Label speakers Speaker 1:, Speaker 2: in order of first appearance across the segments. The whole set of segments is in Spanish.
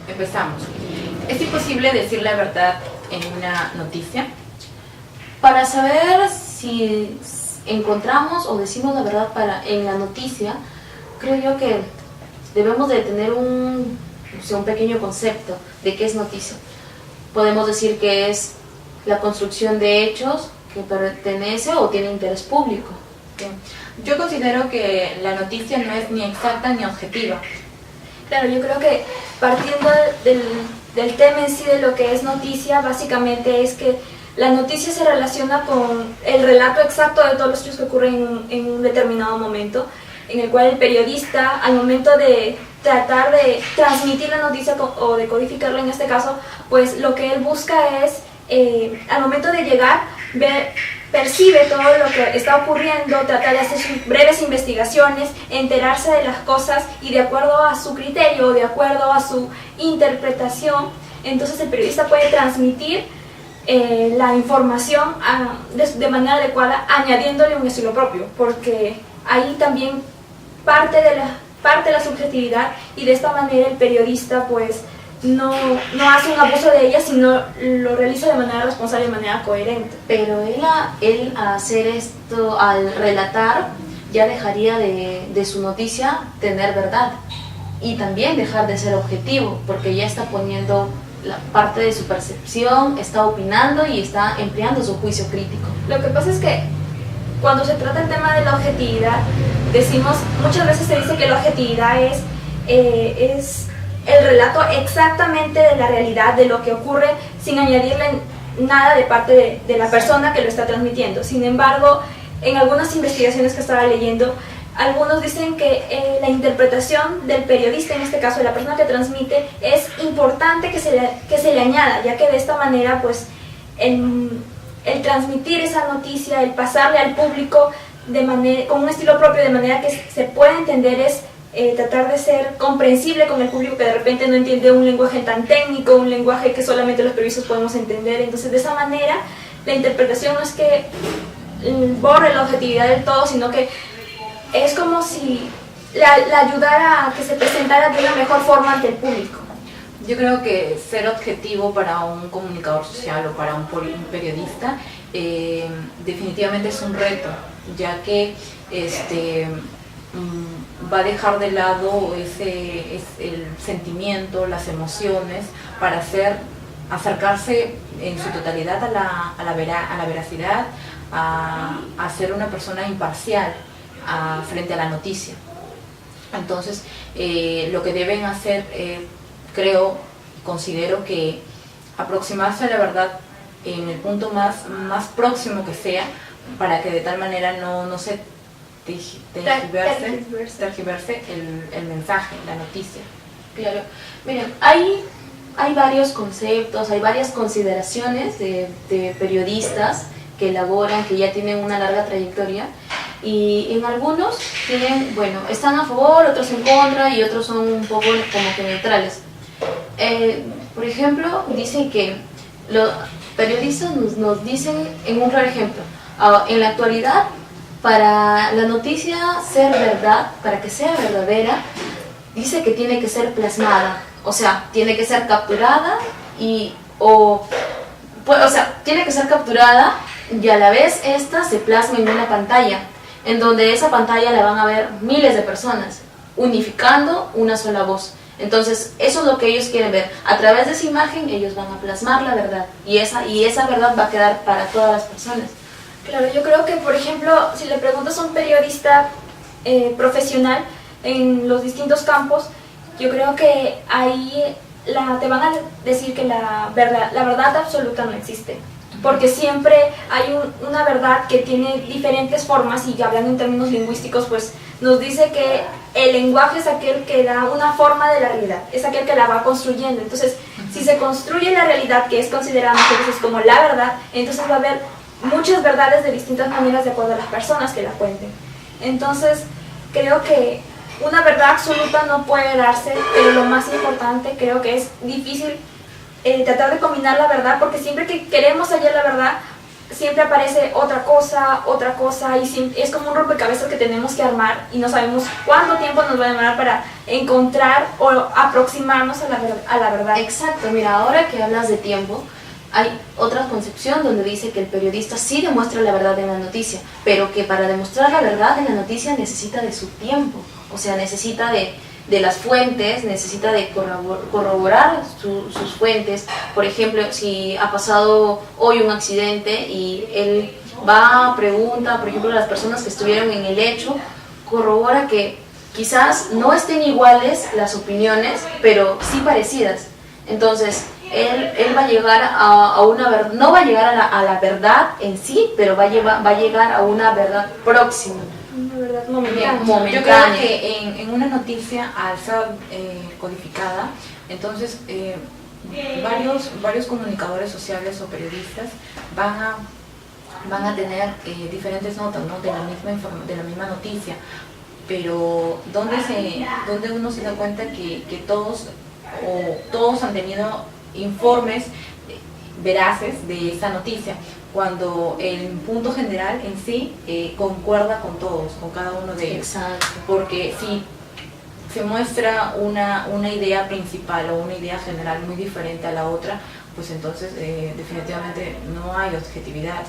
Speaker 1: Empezamos. ¿Es imposible decir la verdad en una noticia?
Speaker 2: Para saber si encontramos o decimos la verdad en la noticia, creo yo que debemos de tener un pequeño concepto de qué es noticia. Podemos decir que es la construcción de hechos que pertenece o tiene interés público.
Speaker 1: Bien. Yo considero que la noticia no es ni exacta ni objetiva.
Speaker 3: Claro, yo creo que partiendo del tema en sí de lo que es noticia, básicamente es que la noticia se relaciona con el relato exacto de todos los hechos que ocurren en un determinado momento, en el cual el periodista, al momento de tratar de transmitir la noticia o de codificarla en este caso, pues lo que él busca es, al momento de llegar, percibe todo lo que está ocurriendo, trata de hacer sus breves investigaciones, enterarse de las cosas y de acuerdo a su criterio, de acuerdo a su interpretación, entonces el periodista puede transmitir la información de manera adecuada, añadiéndole un estilo propio, porque ahí también parte de la subjetividad y de esta manera el periodista pues no hace un abuso de ella, sino lo realiza de manera responsable y de manera coherente.
Speaker 2: Pero él a hacer esto, al relatar, ya dejaría de su noticia tener verdad y también dejar de ser objetivo, porque ya está poniendo la parte de su percepción, está opinando y está empleando su juicio crítico.
Speaker 3: Lo que pasa es que cuando se trata el tema de la objetividad, muchas veces se dice que la objetividad es el relato exactamente de la realidad, de lo que ocurre, sin añadirle nada de parte de la persona que lo está transmitiendo. Sin embargo, en algunas investigaciones que estaba leyendo, algunos dicen que la interpretación del periodista, en este caso de la persona que transmite, es importante que se le añada, ya que de esta manera pues el transmitir esa noticia, el pasarle al público con un estilo propio, de manera que se pueda entender, es tratar de ser comprensible con el público que de repente no entiende un lenguaje tan técnico, un lenguaje que solamente los periodistas podemos entender. Entonces de esa manera la interpretación no es que borre la objetividad del todo, sino que es como si la ayudara a que se presentara de una mejor forma ante el público.
Speaker 1: Yo creo que ser objetivo para un comunicador social o para un periodista definitivamente es un reto, ya que va a dejar de lado el sentimiento, las emociones, para acercarse en su totalidad a la veracidad, a ser una persona imparcial frente a la noticia. Entonces, lo que deben hacer, considero que aproximarse a la verdad en el punto más próximo que sea, para que de tal manera no se tergiverse el mensaje, la noticia.
Speaker 2: Claro. Miren, hay varios conceptos, hay varias consideraciones de periodistas que elaboran, que ya tienen una larga trayectoria, y en algunos están a favor, otros en contra y otros son un poco como que neutrales. Por ejemplo, dicen que los periodistas nos dicen, en un claro ejemplo, en la actualidad, para la noticia ser verdad, para que sea verdadera, dice que tiene que ser plasmada, o sea, tiene que ser capturada tiene que ser capturada y a la vez esta se plasma en una pantalla, en donde esa pantalla la van a ver miles de personas, unificando una sola voz. Entonces, eso es lo que ellos quieren ver. A través de esa imagen, ellos van a plasmar la verdad, y esa verdad va a quedar para todas las personas.
Speaker 3: Claro, yo creo que, por ejemplo, si le preguntas a un periodista profesional en los distintos campos, yo creo que ahí te van a decir que la verdad absoluta no existe, porque siempre hay una verdad que tiene diferentes formas, y hablando en términos lingüísticos, pues nos dice que el lenguaje es aquel que da una forma de la realidad, es aquel que la va construyendo. Entonces, si se construye la realidad, que es considerada muchas veces como la verdad, entonces va a haber muchas verdades de distintas maneras de acuerdo a las personas que la cuenten. Entonces, creo que una verdad absoluta no puede darse, pero lo más importante, creo que es difícil tratar de combinar la verdad, porque siempre que queremos hallar la verdad, siempre aparece otra cosa, y es como un rompecabezas que tenemos que armar y no sabemos cuánto tiempo nos va a demorar para encontrar o aproximarnos a la verdad.
Speaker 2: Exacto, mira, ahora que hablas de tiempo, hay otra concepción donde dice que el periodista sí demuestra la verdad en la noticia, pero que para demostrar la verdad en la noticia necesita de su tiempo, o sea, necesita de las fuentes, necesita de corroborar sus fuentes. Por ejemplo, si ha pasado hoy un accidente y él va, pregunta, por ejemplo, a las personas que estuvieron en el hecho, corrobora que quizás no estén iguales las opiniones, pero sí parecidas. Entonces, él va a llegar a una verdad, no va a llegar a la verdad en sí, pero va a llegar a una verdad próxima.
Speaker 3: Una verdad
Speaker 1: momentánea. Yo creo que en una noticia, al ser codificada, entonces varios comunicadores sociales o periodistas van a tener diferentes notas, ¿no?, de la misma noticia, pero donde uno se da cuenta que todos han tenido informes veraces de esa noticia, cuando el punto general en sí concuerda con todos, con cada uno de ellos.
Speaker 2: Exacto.
Speaker 1: Porque si se muestra una idea principal o una idea general muy diferente a la otra, pues entonces definitivamente no hay objetividad.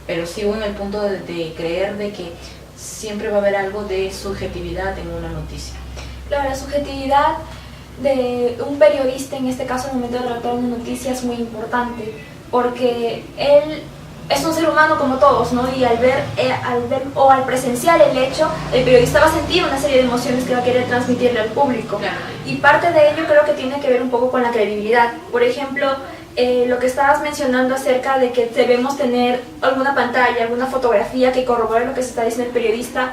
Speaker 1: Pero sigo en el punto de creer de que siempre va a haber algo de subjetividad en una noticia.
Speaker 3: Claro, la subjetividad de un periodista, en este caso al momento de relatar una noticia, es muy importante, porque él es un ser humano como todos, ¿no? Y al ver o al presenciar el hecho, el periodista va a sentir una serie de emociones que va a querer transmitirle al público.
Speaker 1: Claro.
Speaker 3: Y parte de ello creo que tiene que ver un poco con la credibilidad. Por ejemplo, lo que estabas mencionando acerca de que debemos tener alguna pantalla, alguna fotografía que corrobore lo que se está diciendo el periodista.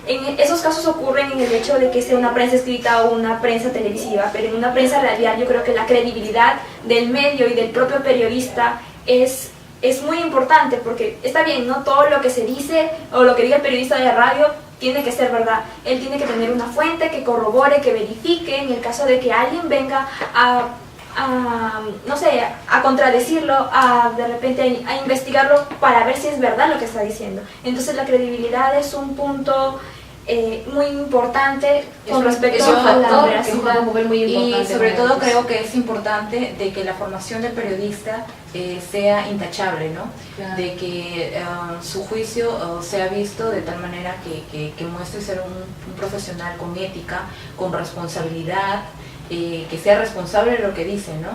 Speaker 3: En esos casos ocurren en el hecho de que sea una prensa escrita o una prensa televisiva, pero en una prensa radial yo creo que la credibilidad del medio y del propio periodista es muy importante, porque está bien, no todo lo que se dice o lo que diga el periodista de radio tiene que ser verdad. Él tiene que tener una fuente que corrobore, que verifique, en el caso de que alguien venga no sé, a contradecirlo, de repente a investigarlo para ver si es verdad lo que está diciendo. Entonces la credibilidad es un punto muy importante con respecto a la veracidad.
Speaker 1: Y sobre todo creo que es importante de que la formación del periodista sea intachable, ¿no?
Speaker 2: Claro.
Speaker 1: De que su juicio sea visto de tal manera que muestre ser un profesional con ética, con responsabilidad, que sea responsable de lo que dice, ¿no?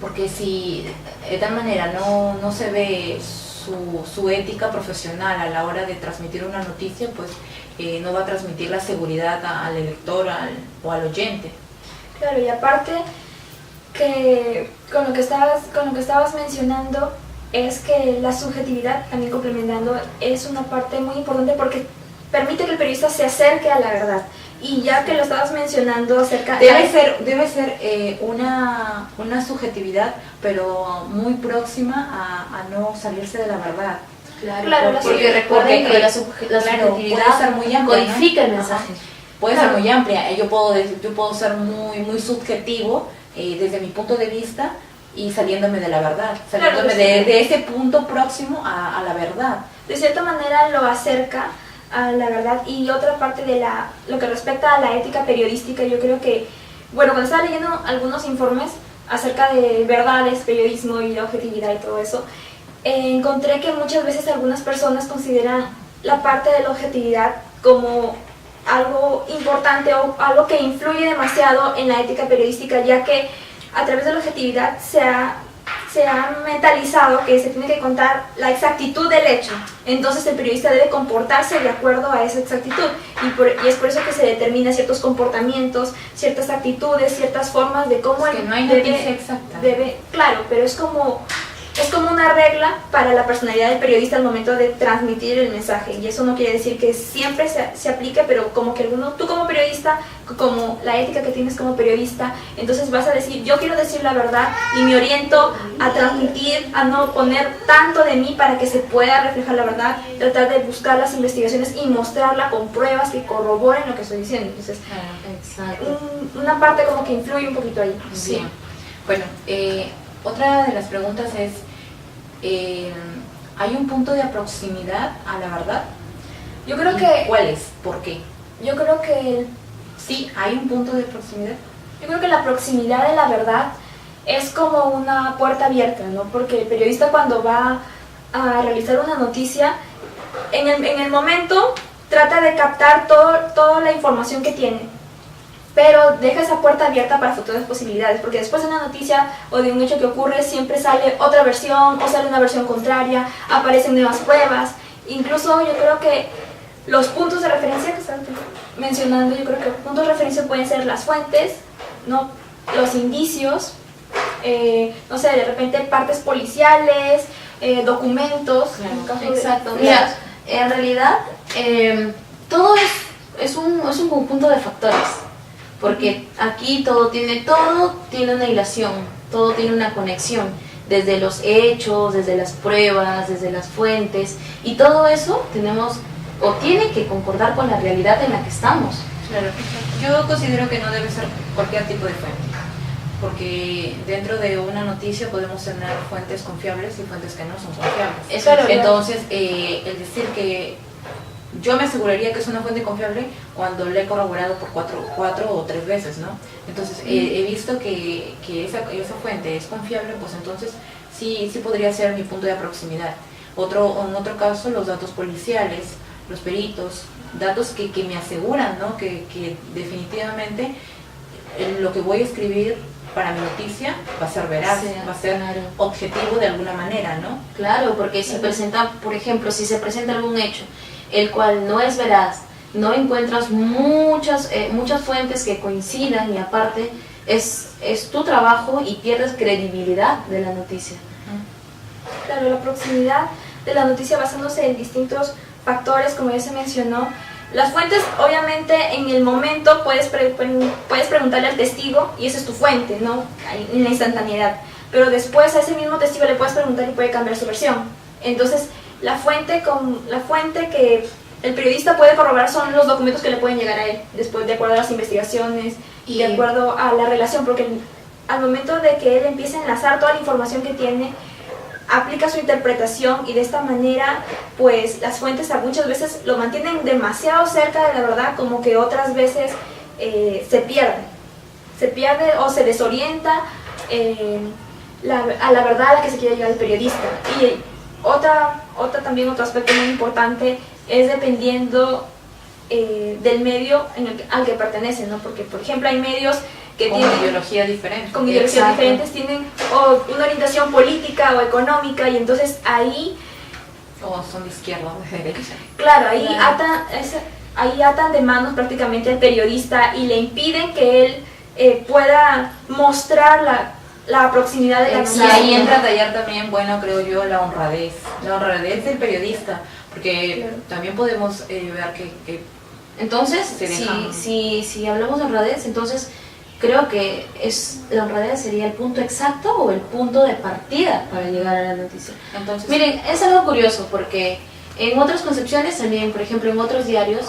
Speaker 1: Porque si de tal manera no se ve su ética profesional a la hora de transmitir una noticia, pues no va a transmitir la seguridad al lector o al oyente.
Speaker 3: Claro, y aparte que con lo que estabas mencionando es que la subjetividad, también complementando, es una parte muy importante porque permite que el periodista se acerque a la verdad. Y ya que lo estabas mencionando acerca...
Speaker 1: Debe ser una subjetividad, pero muy próxima a no salirse de la verdad.
Speaker 2: Claro, porque recuerden que la subjetividad
Speaker 1: puede ser muy amplia,
Speaker 2: codifica, ¿no?, el mensaje.
Speaker 1: Ajá. Puede ser muy amplia. Yo puedo ser muy subjetivo desde mi punto de vista y saliéndome de la verdad, saliéndome de ese punto próximo a la verdad.
Speaker 3: De cierta manera lo acerca a la verdad. Y otra parte de lo que respecta a la ética periodística, yo creo que, bueno, cuando estaba leyendo algunos informes acerca de verdades, periodismo y la objetividad y todo eso, encontré que muchas veces algunas personas consideran la parte de la objetividad como algo importante o algo que influye demasiado en la ética periodística, ya que a través de la objetividad se ha mentalizado que se tiene que contar la exactitud del hecho. Entonces el periodista debe comportarse de acuerdo a esa exactitud y es por eso que se determina ciertos comportamientos, ciertas actitudes, ciertas formas de cómo
Speaker 1: es que no hay noticia exacta.
Speaker 3: Claro, pero es como una regla para la personalidad del periodista al momento de transmitir el mensaje, y eso no quiere decir que siempre se aplique, pero como que tú como periodista, como la ética que tienes como periodista, entonces vas a decir, yo quiero decir la verdad y me oriento a transmitir, a no poner tanto de mí para que se pueda reflejar la verdad, tratar de buscar las investigaciones y mostrarla con pruebas que corroboren lo que estoy diciendo. Entonces, una parte como que influye un poquito ahí.
Speaker 1: Sí. Bueno, otra de las preguntas es ¿hay un punto de proximidad a la verdad?
Speaker 3: Yo creo que...
Speaker 1: ¿Cuál es? ¿Por qué?
Speaker 3: Yo creo que...
Speaker 1: Sí, hay un punto de proximidad.
Speaker 3: Yo creo que la proximidad de la verdad es como una puerta abierta, ¿no? Porque el periodista cuando va a realizar una noticia, en el momento trata de captar toda la información que tiene, pero deja esa puerta abierta para futuras posibilidades, porque después de una noticia o de un hecho que ocurre siempre sale otra versión o sale una versión contraria, aparecen nuevas pruebas. Incluso yo creo que los puntos de referencia que están mencionando, yo creo que puntos de referencia pueden ser las fuentes, ¿no? Los indicios, no sé, de repente partes policiales, documentos.
Speaker 1: Claro,
Speaker 3: en caso
Speaker 2: Exacto.
Speaker 3: de...
Speaker 2: Mira, en realidad todo es un conjunto de factores, porque aquí todo tiene una hilación, todo tiene una conexión, desde los hechos, desde las pruebas, desde las fuentes, y todo eso tenemos o tiene que concordar con la realidad en la que estamos.
Speaker 1: Claro, yo considero que no debe ser cualquier tipo de fuente, porque dentro de una noticia podemos tener fuentes confiables y fuentes que no son confiables.
Speaker 2: Eso es
Speaker 1: Entonces, el decir que yo me aseguraría que es una fuente confiable cuando la he corroborado por cuatro o tres veces, ¿no? Entonces, he visto que esa fuente es confiable, pues entonces sí podría ser mi punto de proximidad. En otro caso, los datos policiales, los peritos, datos que me aseguran, ¿no? que definitivamente lo que voy a escribir para mi noticia va a ser veraz,
Speaker 2: Sí,
Speaker 1: va a ser
Speaker 2: claro.
Speaker 1: objetivo de alguna manera, ¿no?
Speaker 2: Claro, porque si presenta, por ejemplo, si se presenta algún hecho, el cual no es veraz, no encuentras muchas fuentes que coincidan y aparte es tu trabajo y pierdes credibilidad de la noticia.
Speaker 3: Claro, la proximidad de la noticia basándose en distintos factores, como ya se mencionó. Las fuentes, obviamente, en el momento puedes preguntarle al testigo y esa es tu fuente, ¿no? En la instantaneidad. Pero después a ese mismo testigo le puedes preguntar y puede cambiar su versión. Entonces, la fuente que el periodista puede corroborar son los documentos que le pueden llegar a él, después de acuerdo a las investigaciones y de acuerdo a la relación, porque al momento de que él empiece a enlazar toda la información que tiene, aplica su interpretación y de esta manera pues las fuentes muchas veces lo mantienen demasiado cerca de la verdad, como que otras veces se pierde o se desorienta a la verdad a la que se quiere llegar el periodista. Y también otro aspecto muy importante es dependiendo del medio al que pertenecen, ¿no? Porque por ejemplo hay medios que
Speaker 1: con
Speaker 3: tienen
Speaker 1: ideología diferente.
Speaker 3: con ideologías
Speaker 2: Exacto.
Speaker 3: diferentes, tienen una orientación política o económica y entonces ahí,
Speaker 1: O son de izquierda o de derecha.
Speaker 3: claro, ahí
Speaker 2: Claro.
Speaker 3: atan de manos prácticamente al periodista y le impiden que él pueda mostrar la proximidad de la
Speaker 1: Y
Speaker 2: Exacto.
Speaker 1: ahí entra a tallar también, bueno, creo yo, la honradez del periodista, porque
Speaker 3: Claro.
Speaker 1: también podemos ver que
Speaker 2: Entonces,
Speaker 1: Se dejan.
Speaker 2: si hablamos de honradez, entonces creo que la honradez sería el punto exacto o el punto de partida para llegar a la noticia.
Speaker 1: entonces
Speaker 2: Miren, es algo curioso porque en otras concepciones también, por ejemplo, en otros diarios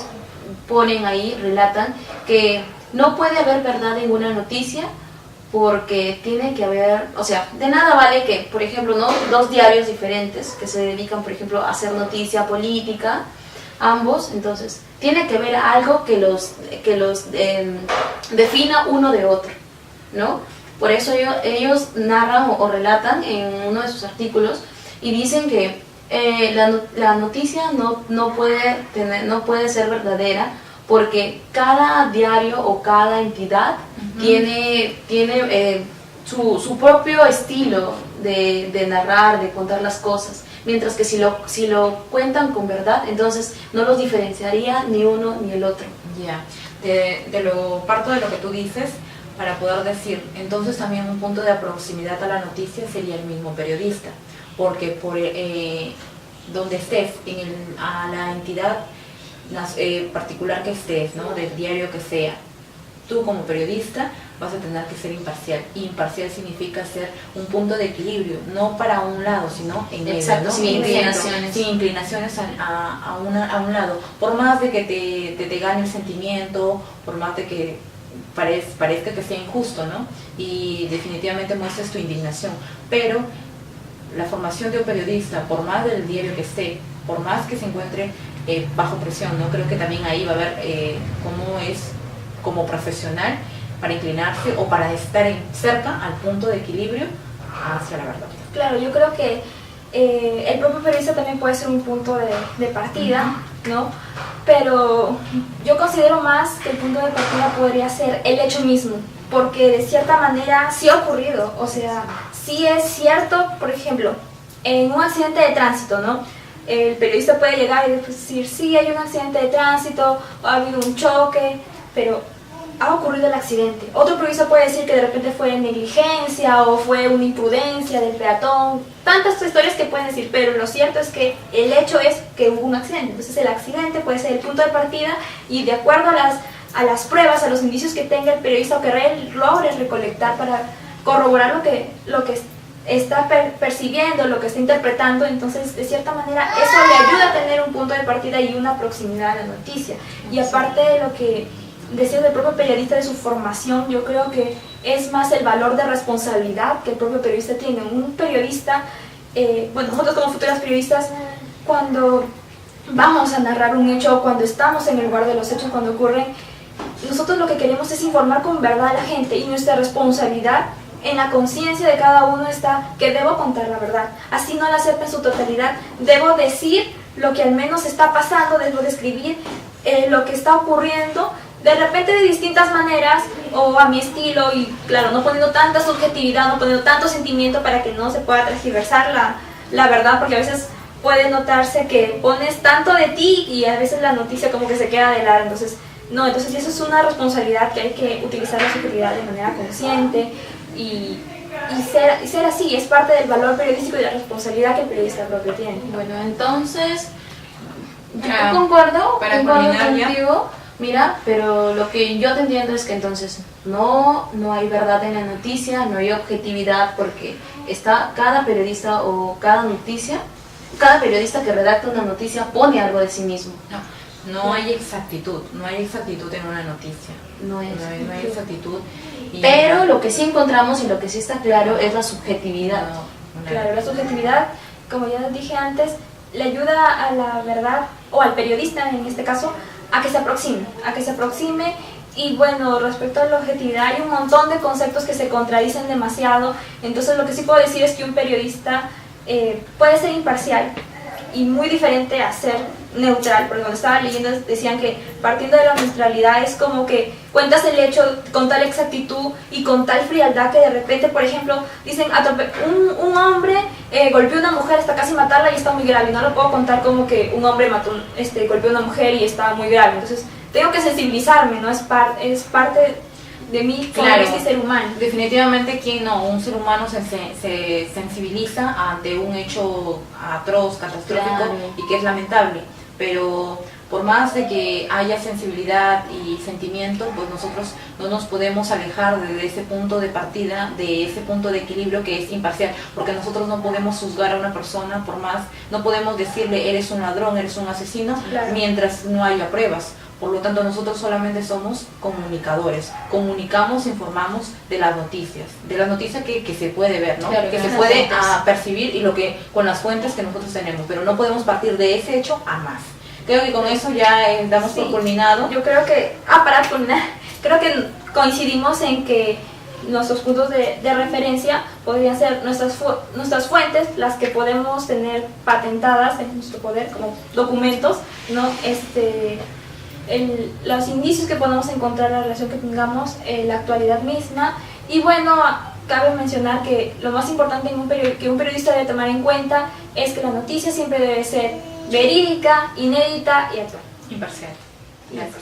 Speaker 2: ponen ahí, relatan que no puede haber verdad en una noticia porque tiene que haber, o sea, de nada vale que, por ejemplo, ¿no? Dos diarios diferentes que se dedican, por ejemplo, a hacer noticia política, ambos, entonces tiene que haber algo que los defina uno de otro, ¿no? Por eso ellos narran o relatan en uno de sus artículos y dicen que la noticia no puede ser verdadera porque cada diario o cada entidad tiene su propio estilo de narrar, de contar las cosas. Mientras que si lo cuentan con verdad, entonces no los diferenciaría ni uno ni el otro.
Speaker 1: ya, parto de lo que tú dices para poder decir, entonces también un punto de proximidad a la noticia sería el mismo periodista, porque por donde estés, a la entidad particular que estés, ¿no? Del diario que sea, tú como periodista vas a tener que ser imparcial. Imparcial significa ser un punto de equilibrio, no para un lado, sino en medio,
Speaker 2: Exacto,
Speaker 1: ¿no?
Speaker 2: sin
Speaker 1: En el centro,
Speaker 2: inclinaciones.
Speaker 1: sin inclinaciones a un lado. Por más de que te gane el sentimiento, por más de que parezca que sea injusto, ¿no? Y definitivamente muestres tu indignación, pero la formación de un periodista, por más del diario que esté, por más que se encuentre bajo presión, ¿no? Creo que también ahí va a ver cómo es como profesional para inclinarse o para estar cerca al punto de equilibrio hacia la verdad.
Speaker 3: Claro, yo creo que el propio periodista también puede ser un punto de partida, ¿no? Pero yo considero más que el punto de partida podría ser el hecho mismo, porque de cierta manera sí ha ocurrido, o sea, sí es cierto, por ejemplo, en un accidente de tránsito, ¿no? El periodista puede llegar y decir, sí, hay un accidente de tránsito, ha habido un choque, pero ha ocurrido el accidente. Otro periodista puede decir que de repente fue negligencia o fue una imprudencia del peatón, tantas historias que pueden decir, pero lo cierto es que el hecho es que hubo un accidente. Entonces el accidente puede ser el punto de partida y de acuerdo a las pruebas, a los indicios que tenga el periodista o que logre recolectar para corroborar lo que está percibiendo, lo que está interpretando, entonces de cierta manera eso le ayuda a tener un punto de partida y una proximidad a la noticia. Y aparte de lo que decía del propio periodista, de su formación, yo creo que es más el valor de responsabilidad que el propio periodista tiene. Un periodista, bueno, nosotros como futuras periodistas, cuando vamos a narrar un hecho, cuando estamos en el lugar de los hechos, cuando ocurren, nosotros lo que queremos es informar con verdad a la gente y nuestra responsabilidad en la conciencia de cada uno está que debo contar la verdad, así no la sepa en su totalidad, debo decir lo que al menos está pasando, debo describir lo que está ocurriendo, de repente de distintas maneras o a mi estilo y claro, no poniendo tanta subjetividad, no poniendo tanto sentimiento para que no se pueda transgiversar la verdad, porque a veces puede notarse que pones tanto de ti y a veces la noticia como que se queda de lado, entonces eso es una responsabilidad que hay que utilizar la subjetividad de manera consciente y ser así, es parte del valor periodístico y de la responsabilidad que el periodista propio tiene.
Speaker 2: Bueno, entonces,
Speaker 1: Ya,
Speaker 2: yo concuerdo
Speaker 1: terminar ya.
Speaker 2: contigo, mira, pero lo que yo te entiendo es que entonces no hay verdad en la noticia, no hay objetividad, porque está cada periodista o cada periodista que redacta una noticia pone algo de sí mismo.
Speaker 1: No hay exactitud, no hay exactitud en una noticia. No hay exactitud.
Speaker 2: Pero lo que sí encontramos y lo que sí está claro es la subjetividad.
Speaker 3: Claro, la subjetividad, como ya dije antes, le ayuda a la verdad, o al periodista en este caso, a que se aproxime. Y bueno, respecto a la objetividad, hay un montón de conceptos que se contradicen demasiado. Entonces lo que sí puedo decir es que un periodista puede ser imparcial y muy diferente a ser neutral, porque cuando estaba leyendo decían que partiendo de la neutralidad es como que cuentas el hecho con tal exactitud y con tal frialdad que de repente, por ejemplo, dicen un hombre golpeó a una mujer hasta casi matarla y está muy grave, y no lo puedo contar como que un hombre golpeó a una mujer y está muy grave, entonces tengo que sensibilizarme, ¿no? Es parte de mí como
Speaker 1: claro,
Speaker 3: este ser humano.
Speaker 1: Definitivamente, ¿quién no? Un ser humano se sensibiliza ante un hecho atroz, catastrófico,
Speaker 2: claro,
Speaker 1: y que es lamentable, pero por más de que haya sensibilidad y sentimiento, pues nosotros no nos podemos alejar de ese punto de partida, de ese punto de equilibrio que es imparcial, porque nosotros no podemos juzgar a una persona, por más, no podemos decirle eres un ladrón, eres un asesino,
Speaker 3: claro,
Speaker 1: mientras no haya pruebas. Por lo tanto, nosotros solamente somos comunicadores, comunicamos, informamos de las noticias que se puede ver, ¿no?
Speaker 2: Claro,
Speaker 1: que se puede percibir y lo que con las fuentes que nosotros tenemos, pero no podemos partir de ese hecho a más. Creo que con eso ya damos por culminado.
Speaker 3: Yo creo que, para culminar, creo que coincidimos en que nuestros puntos de referencia podrían ser nuestras fuentes, las que podemos tener patentadas en nuestro poder como documentos, ¿no? Los indicios que podemos encontrar, la relación que tengamos, la actualidad misma. Y bueno, cabe mencionar que lo más importante que un periodista debe tomar en cuenta es que la noticia siempre debe ser verídica, inédita y actual.
Speaker 1: Imparcial. Gracias.